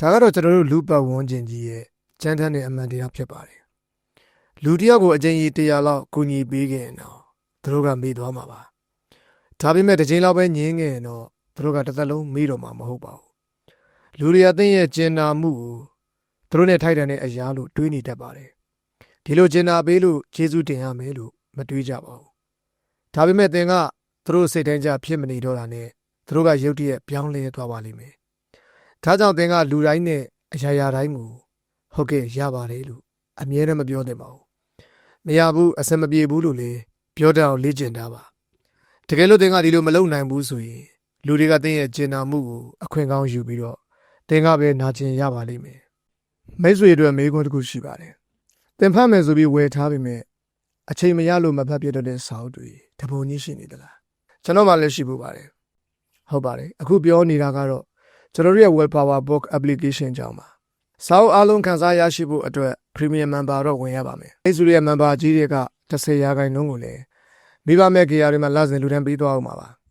ဒါကတော့ကျွန်တော်တို့လူပတ်ဝန်းကျင်ကြီးရဲ့ကြမ်းတမ်းတဲ့အမှန်တရားဖြစ်ပါတယ်လူတယောက်ကိုအကြိမ်ကြီး100လောက်ကူညီပေးခဲ့ရင်တော့သူတို့ကမေ့သွားမှာပါဒါပေမဲ့တစ်ချိန်လောက်ပဲညင်းခဲ့ရင်တော့သူတို့ကတစ်သက်လုံးမေ့တော့မှာမဟုတ်ပါဘူးလူတွေအသိရဲ့ကျင်နာမှုကိုသူတို့နဲ့ထိုက်တန်တဲ့အရာလို့တွေးနေတတ်ပါတယ်ဒီလိုကျင်နာပေးလို့ကျေးဇူးတင်ရမယ်လို့မတွေးကြပါဘူးဒါပေမဲ့သင်ကသူတို့စိတ်တိုင်းကြဖြစ်မနေတော့တာနဲ့သူတို့ကရုတ်တရက်ပြောင်းလဲသွားပါလိမ့်မယ်ဒါကြောင့်သင်ကလူတိုင်းနဲ့အရာရာတိုင်းကိုဟုတ်ကဲ့ရပါတယ်လို့အမြဲတမ်းမပြောသင့်ပါဘူးမရဘူးအဆင်မပြေဘူးလို့လေပြောတတ်အောင်လေ့ကျင့်တာပါတကယ်လို့သင်ကဒီလိုမလုပ်နိုင်ဘူးဆိုရင်လူတွေကသင်ရဲ့ကျင်နာမှုကိုအခွင့်ကောင်းယူပြီးတော့သင်ကပဲနာကျင်ရပါလိမ့်မယ်မိတ်ဆွေတို့မေးခွန်းတစ်ခုရှိပါတယ်သင်ဖတ်မယ်ဆိုပြီးဝယ်ထားပေမဲ့အချိန်မရလို့မဖတ်ပြတတ်တဲ့စာအုပ်တွေတပုံကြီးရှိနေသလားကျွန်တော်မှလည်းရှိဖို့ပါတယ်ဟုတ်ပါတယ်အခုပြောနေတာကတော့ကျွန်တော်တို့ရဲ့ Willpower Book application ကြောင့်ပါစာအုပ်အားလုံးခန်းစားရရှိဖို့အတွက် Premium Member တော့ဝင်ရပါမယ်အဲ့ဆိုရဲ့ Member ကြီးတွေက10%ကိုလည်းမိဘမဲ့ကေယာတွေမှာလစဉ်လူတန်းပေးသွားအောင်ပါ